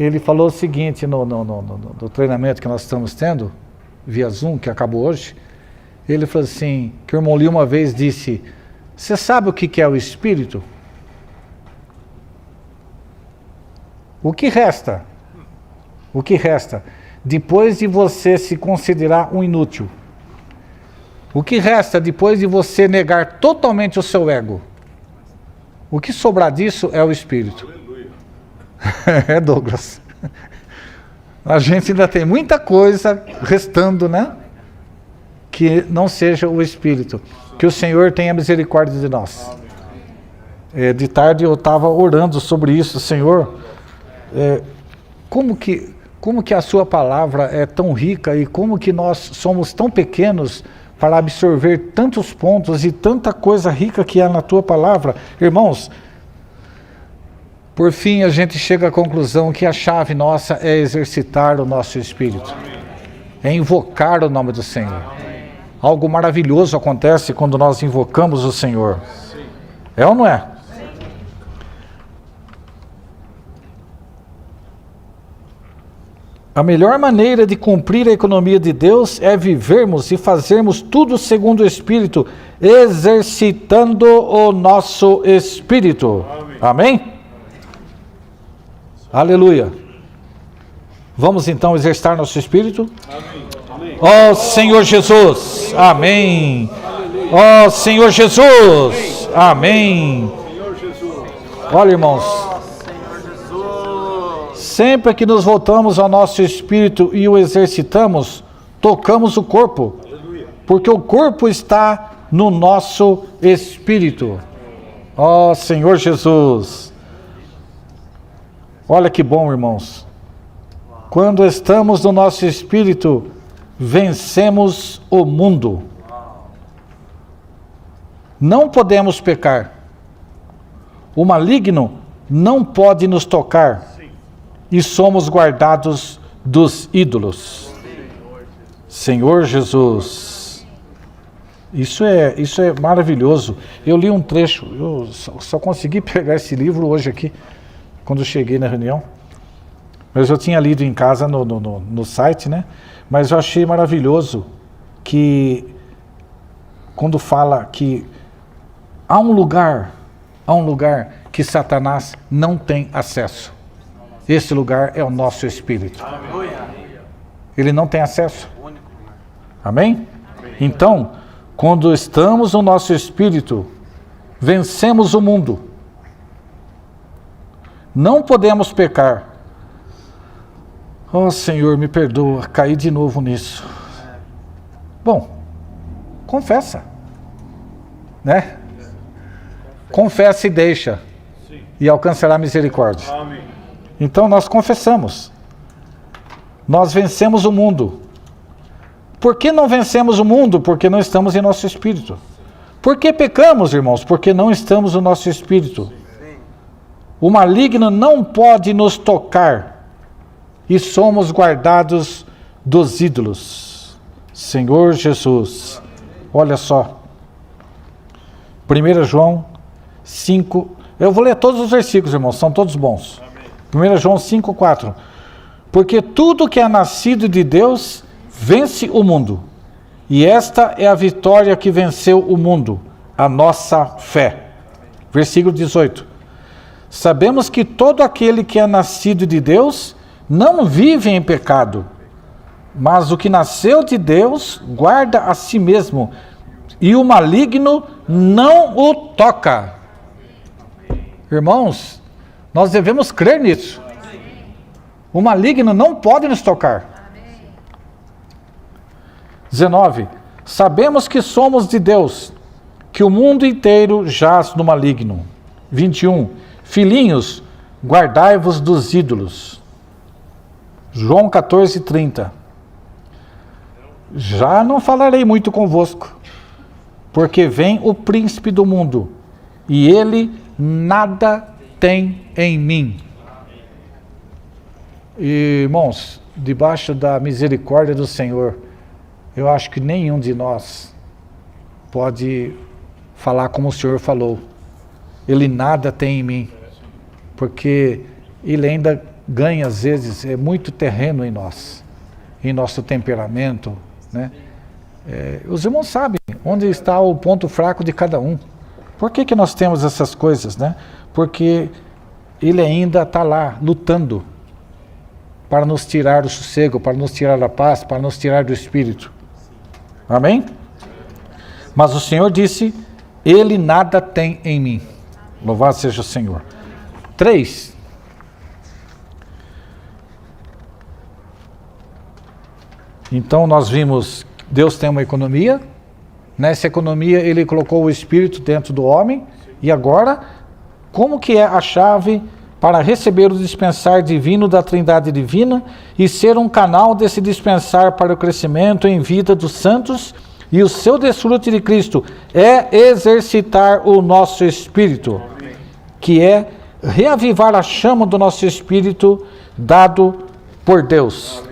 Speaker 1: ele falou o seguinte no treinamento que nós estamos tendo, via Zoom, que acabou hoje. Ele falou assim, que o irmão Lee uma vez disse: você sabe o que é o espírito? O que resta? O que resta? Depois de você se considerar um inútil. O que resta depois de você negar totalmente o seu ego? O que sobrar disso é o espírito. É, Douglas. A gente ainda tem muita coisa restando, né? Que não seja o espírito. Que o Senhor tenha misericórdia de nós. De tarde eu estava orando sobre isso, Senhor. Como que a sua palavra é tão rica e como que nós somos tão pequenos para absorver tantos pontos e tanta coisa rica que há na tua palavra. Irmãos, por fim a gente chega à conclusão que a chave nossa é exercitar o nosso espírito. É invocar o nome do Senhor. Algo maravilhoso acontece quando nós invocamos o Senhor. É ou não é? A melhor maneira de cumprir a economia de Deus é vivermos e fazermos tudo segundo o Espírito, exercitando o nosso Espírito. Amém? Aleluia. Vamos então exercitar nosso Espírito? Amém. Ó Senhor Jesus, amém. Ó Senhor Jesus, amém. Olha, irmãos,
Speaker 3: Senhor Jesus.
Speaker 1: sempre que nos voltamos ao nosso espírito e o exercitamos, tocamos o corpo, porque o corpo está no nosso espírito. Ó Senhor Jesus. Olha que bom, irmãos. Quando estamos no nosso espírito, vencemos o mundo. Não podemos pecar. O maligno não pode nos tocar. E somos guardados dos ídolos. Senhor Jesus. Isso é maravilhoso. Eu li um trecho, eu só consegui pegar esse livro hoje aqui, quando eu cheguei na reunião. Mas eu tinha lido em casa no site, né? Mas eu achei maravilhoso que quando fala que há um lugar que Satanás não tem acesso. Esse lugar é o nosso espírito. Ele não tem acesso. Amém? Então, quando estamos no nosso espírito, vencemos o mundo. Não podemos pecar. Oh Senhor, me perdoa, caí de novo nisso. Bom, confessa, né? Confessa e deixa, e alcançará misericórdia. Então nós confessamos. Nós vencemos o mundo. Por que não vencemos o mundo? Porque não estamos em nosso espírito. Por que pecamos, irmãos? Porque não estamos no nosso espírito. O maligno não pode nos tocar e somos guardados dos ídolos. Senhor Jesus, olha só. 1 João 5, eu vou ler todos os versículos, irmãos, são todos bons. 1 João 5, 4. Porque tudo que é nascido de Deus vence o mundo. E esta é a vitória que venceu o mundo, a nossa fé. Versículo 18. Sabemos que todo aquele que é nascido de Deus não vive em pecado, mas o que nasceu de Deus guarda a si mesmo, e o maligno não o toca. Irmãos, nós devemos crer nisso. O maligno não pode nos tocar. 19. Sabemos que somos de Deus, que o mundo inteiro jaz no maligno. 21. Filhinhos, guardai-vos dos ídolos. João 14, 30. Já não falarei muito convosco, porque vem o príncipe do mundo, e ele nada tem em mim. Irmãos, debaixo da misericórdia do Senhor, eu acho que nenhum de nós pode falar como o Senhor falou. Ele nada tem em mim, porque ele ainda ganha, às vezes, muito terreno em nós, em nosso temperamento, né? Os irmãos sabem onde está o ponto fraco de cada um. Por que nós temos essas coisas, né? Porque ele ainda está lá, lutando, para nos tirar do sossego, para nos tirar da paz, para nos tirar do espírito. Amém? Mas o Senhor disse, ele nada tem em mim. Louvado seja o Senhor. 3. Então nós vimos, Deus tem uma economia. Nessa economia ele colocou o Espírito dentro do homem. E agora, como que é a chave para receber o dispensar divino da Trindade Divina e ser um canal desse dispensar para o crescimento em vida dos santos e o seu desfrute de Cristo? É exercitar o nosso espírito, que é reavivar a chama do nosso espírito dado por Deus.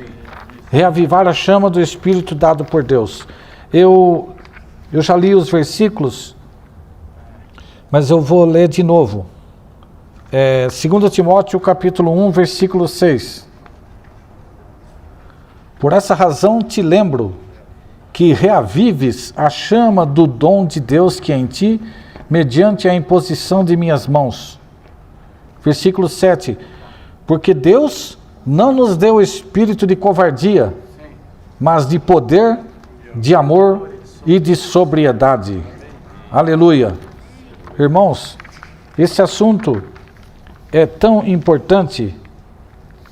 Speaker 1: Reavivar a chama do espírito dado por Deus. Eu já li os versículos, mas eu vou ler de novo. 2 Timóteo capítulo 1, versículo 6. Por essa razão te lembro que reavives a chama do dom de Deus que é em ti, mediante a imposição de minhas mãos. Versículo 7. Porque Deus não nos deu espírito de covardia, mas de poder, de amor e de sobriedade. Aleluia. Irmãos, esse assunto é tão importante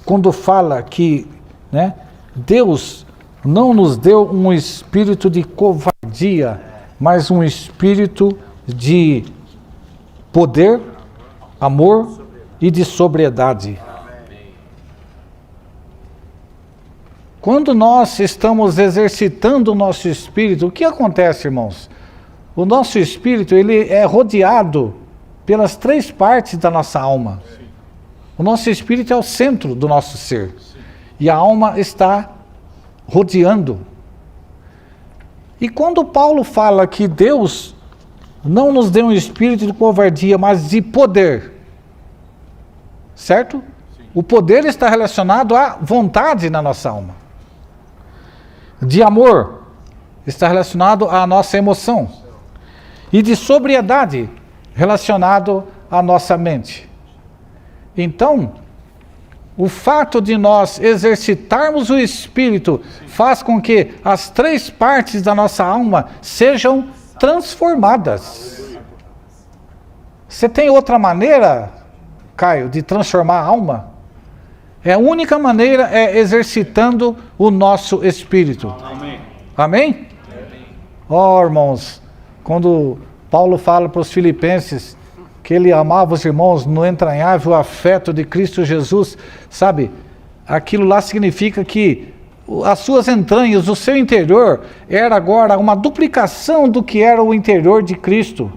Speaker 1: quando fala que, né, Deus não nos deu um espírito de covardia, mas um espírito de poder, amor e de sobriedade. Quando nós estamos exercitando o nosso espírito, o que acontece, irmãos? O nosso espírito, ele é rodeado pelas 3 partes da nossa alma. O nosso espírito é o centro do nosso ser. E a alma está rodeando. E quando Paulo fala que Deus não nos deu um espírito de covardia, mas de poder, certo? O poder está relacionado à vontade na nossa alma. De amor, está relacionado à nossa emoção. E de sobriedade, relacionado à nossa mente. Então, o fato de nós exercitarmos o Espírito faz com que as 3 partes da nossa alma sejam transformadas. Você tem outra maneira, Caio, de transformar a alma? A única maneira é exercitando o nosso Espírito.
Speaker 2: Amém.
Speaker 1: Amém? Ó, irmãos, quando Paulo fala para os filipenses que ele amava os irmãos no entranhável afeto de Cristo Jesus, sabe? Aquilo lá significa que as suas entranhas, o seu interior, era agora uma duplicação do que era o interior de Cristo.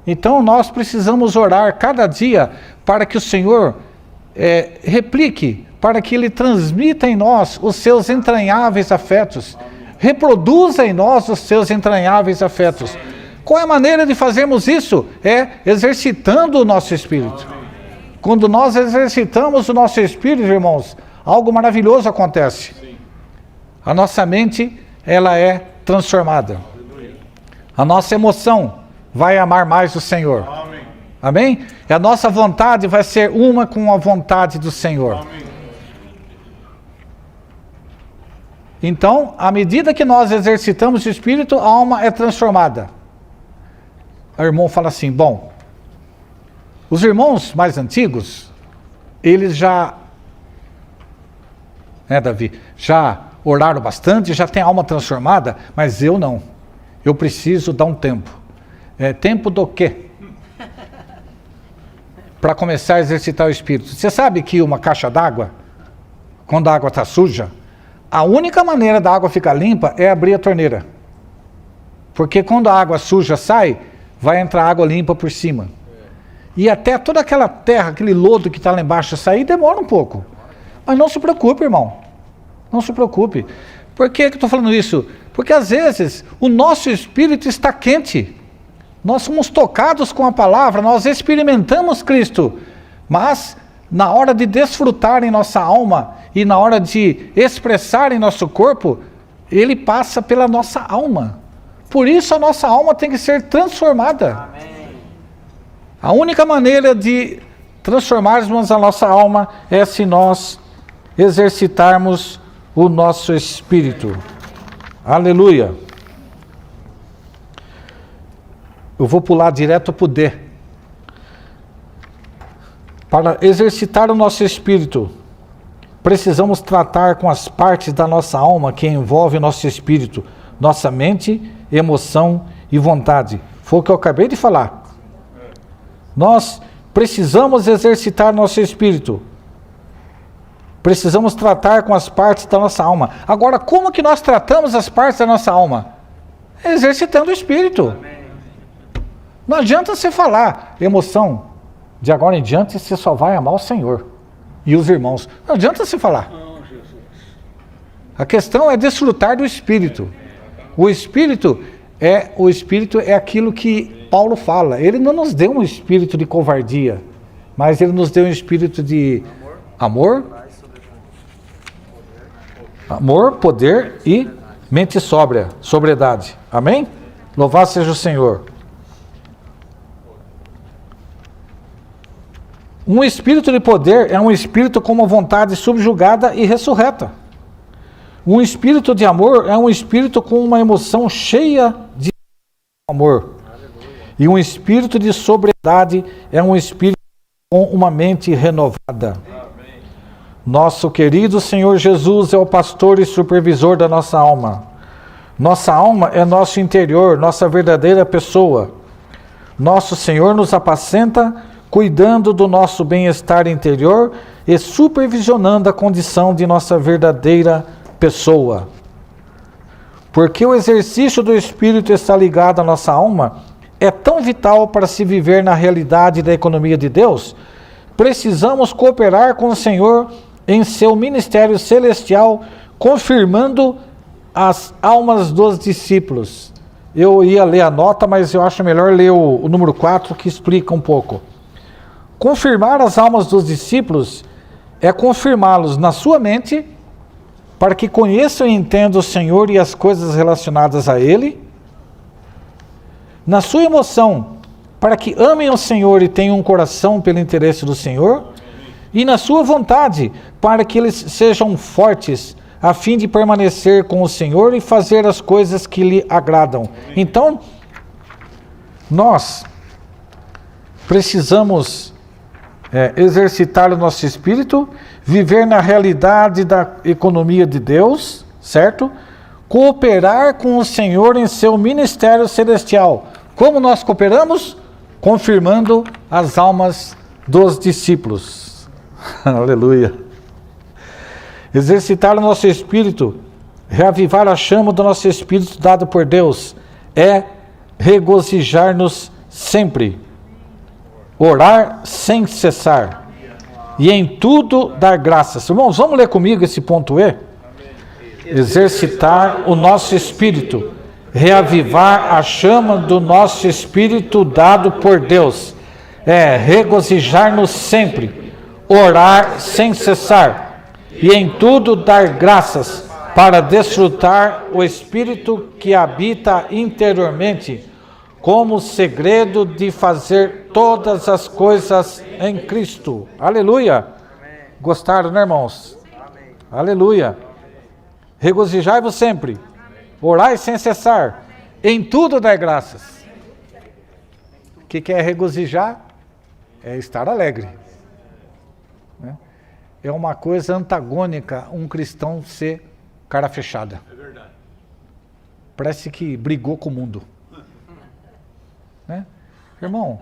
Speaker 1: Então nós precisamos orar cada dia para que o Senhor replique, para que Ele transmita em nós os seus entranháveis afetos, reproduza em nós os seus entranháveis afetos. Qual é a maneira de fazermos isso? É exercitando o nosso espírito. Quando nós exercitamos o nosso espírito, irmãos, algo maravilhoso acontece. A nossa mente, ela é transformada. A nossa emoção vai amar mais o Senhor. Amém? E a nossa vontade vai ser uma com a vontade do Senhor. Então, à medida que nós exercitamos o espírito, a alma é transformada. O irmão fala assim, bom, os irmãos mais antigos, eles já, Davi, já oraram bastante, já tem a alma transformada, mas eu não. Eu preciso dar um tempo. Tempo do quê? Para começar a exercitar o espírito. Você sabe que uma caixa d'água, quando a água está suja, a única maneira da água ficar limpa é abrir a torneira. Porque quando a água suja sai, vai entrar água limpa por cima. E até toda aquela terra, aquele lodo que está lá embaixo sair, demora um pouco. Mas não se preocupe, irmão. Não se preocupe. Por que eu estou falando isso? Porque às vezes o nosso espírito está quente. Nós somos tocados com a palavra, nós experimentamos Cristo. Mas na hora de desfrutar em nossa alma e na hora de expressar em nosso corpo, ele passa pela nossa alma. Por isso a nossa alma tem que ser transformada. Amém. A única maneira de transformarmos a nossa alma é se nós exercitarmos o nosso espírito. Aleluia. Eu vou pular direto para o D. Para exercitar o nosso espírito, precisamos tratar com as partes da nossa alma que envolvem o nosso espírito, nossa mente, emoção e vontade. Foi o que eu acabei de falar. Nós precisamos exercitar nosso espírito. Precisamos tratar com as partes da nossa alma. Agora, como que nós tratamos as partes da nossa alma? Exercitando o espírito. Não adianta você falar emoção. De agora em diante você só vai amar o Senhor e os irmãos. Não adianta você falar. A questão é desfrutar do espírito. O espírito é aquilo que Paulo fala. Ele não nos deu um espírito de covardia, mas ele nos deu um espírito de amor, poder e mente sóbria, sobriedade. Amém? Louvado seja o Senhor. Um espírito de poder é um espírito com uma vontade subjugada e ressurreta. Um espírito de amor é um espírito com uma emoção cheia de amor. E um espírito de sobriedade é um espírito com uma mente renovada. Nosso querido Senhor Jesus é o pastor e supervisor da nossa alma. Nossa alma é nosso interior, nossa verdadeira pessoa. Nosso Senhor nos apacenta, cuidando do nosso bem-estar interior e supervisionando a condição de nossa verdadeira pessoa. Porque o exercício do Espírito está ligado à nossa alma, é tão vital para se viver na realidade da economia de Deus, precisamos cooperar com o Senhor em seu ministério celestial, confirmando as almas dos discípulos. Eu ia ler a nota, mas eu acho melhor ler o número 4, que explica um pouco. Confirmar as almas dos discípulos é confirmá-los na sua mente, para que conheçam e entendam o Senhor e as coisas relacionadas a Ele, na sua emoção, para que amem o Senhor e tenham um coração pelo interesse do Senhor, e na sua vontade, para que eles sejam fortes, a fim de permanecer com o Senhor e fazer as coisas que lhe agradam. Então, nós precisamos exercitar o nosso espírito, viver na realidade da economia de Deus, certo? Cooperar com o Senhor em seu ministério celestial. Como nós cooperamos? Confirmando as almas dos discípulos. Aleluia. Exercitar o nosso espírito, reavivar a chama do nosso espírito dado por Deus, é regozijar-nos sempre, orar sem cessar, e em tudo dar graças. Irmãos, vamos ler comigo esse ponto E? Exercitar o nosso espírito, reavivar a chama do nosso espírito dado por Deus, é regozijar-nos sempre, orar sem cessar, e em tudo dar graças, para desfrutar o Espírito que habita interiormente, como segredo de fazer todas as coisas em Cristo. Aleluia! Amém. Gostaram, né, irmãos? Amém. Aleluia! Regozijai-vos sempre, orai sem cessar, em tudo dar graças. O que é regozijar? É estar alegre. É uma coisa antagônica um cristão ser cara fechada. É verdade. Parece que brigou com o mundo. Né? Irmão,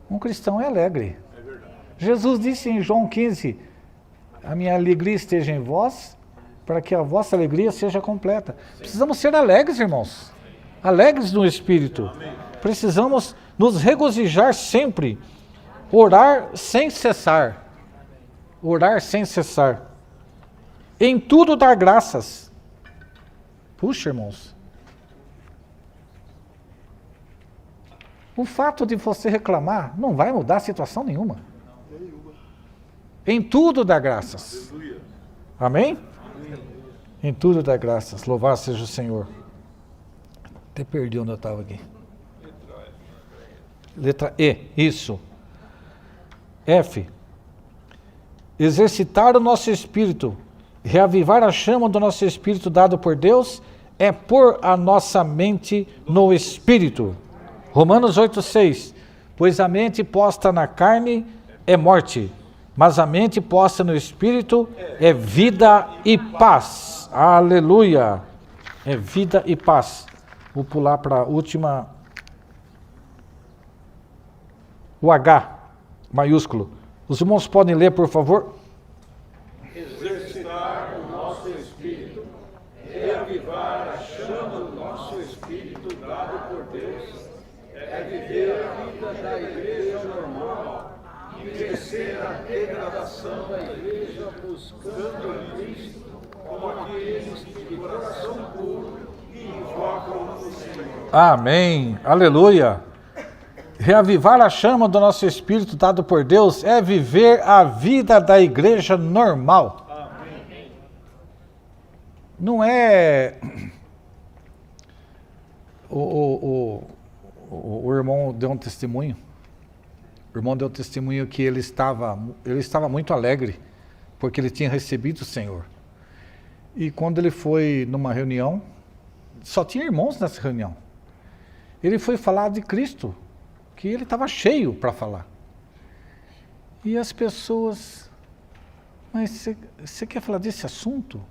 Speaker 1: um cristão é alegre. É verdade. Jesus disse em João 15, a minha alegria esteja em vós, para que a vossa alegria seja completa. Precisamos ser alegres, irmãos. Alegres no Espírito. Precisamos nos regozijar sempre. Orar sem cessar. Orar sem cessar. Em tudo dar graças. Puxa, irmãos. O fato de você reclamar não vai mudar situação nenhuma. Em tudo dar graças. Amém? Em tudo dar graças. Louvado seja o Senhor. Até perdi onde eu estava aqui. Letra E, isso. F. Exercitar o nosso espírito, reavivar a chama do nosso espírito dado por Deus, é pôr a nossa mente no espírito. Romanos 8,6. Pois a mente posta na carne é morte, mas a mente posta no espírito é vida e paz. Aleluia! É vida e paz. Vou pular para a última. O H, maiúsculo. Os irmãos podem ler, por favor?
Speaker 2: Exercitar o nosso espírito, reavivar a chama do nosso espírito dado por Deus, é viver a vida da igreja normal e crescer a degradação da igreja buscando Cristo como aqueles de coração puro e invocam o Senhor.
Speaker 1: Amém. Aleluia. Reavivar a chama do nosso espírito dado por Deus é viver a vida da igreja normal. Amém. Não é... O irmão deu um testemunho. O irmão deu um testemunho que ele estava muito alegre, porque ele tinha recebido o Senhor. E quando ele foi numa reunião, só tinha irmãos nessa reunião. Ele foi falar de Cristo, que ele estava cheio para falar. E as pessoas, mas você quer falar desse assunto?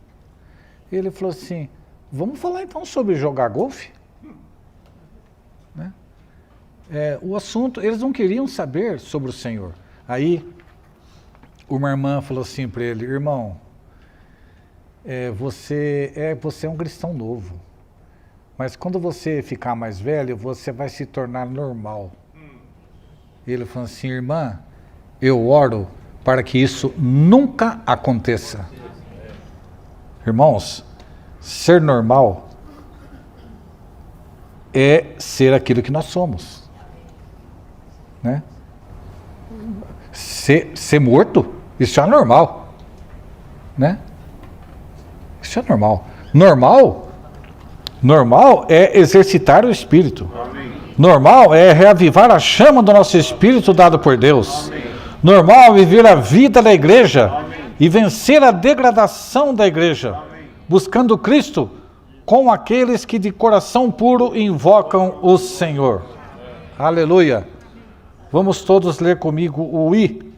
Speaker 1: Ele falou assim, vamos falar então sobre jogar golfe? Né? O assunto, eles não queriam saber sobre o Senhor. Aí, uma irmã falou assim para ele, irmão, você é um cristão novo, mas quando você ficar mais velho, você vai se tornar normal. Ele falou assim, irmã, eu oro para que isso nunca aconteça. Irmãos, ser normal é ser aquilo que nós somos. Né? Ser morto, isso é normal. Né? Isso é normal. Normal é exercitar o Espírito. Amém. Normal é reavivar a chama do nosso Espírito dado por Deus. Amém. Normal é viver a vida da igreja. Amém. E vencer a degradação da igreja. Amém. Buscando Cristo com aqueles que de coração puro invocam o Senhor. Aleluia. Vamos todos ler comigo o I.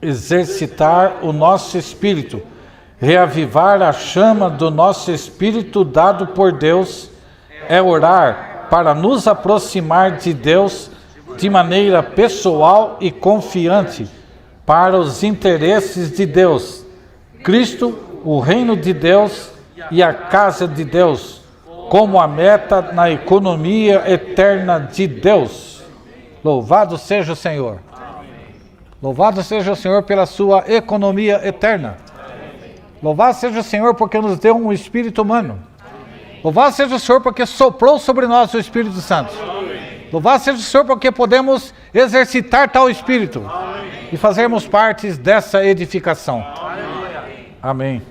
Speaker 1: Exercitar o nosso Espírito. Reavivar a chama do nosso Espírito dado por Deus é orar para nos aproximar de Deus de maneira pessoal e confiante para os interesses de Deus, Cristo, o reino de Deus e a casa de Deus, como a meta na economia eterna de Deus. Louvado seja o Senhor. Louvado seja o Senhor pela sua economia eterna. Louvado seja o Senhor porque nos deu um espírito humano. Louvado seja o Senhor porque soprou sobre nós o Espírito Santo. Louvado seja o Senhor porque podemos exercitar tal Espírito e fazermos partes dessa edificação. Amém.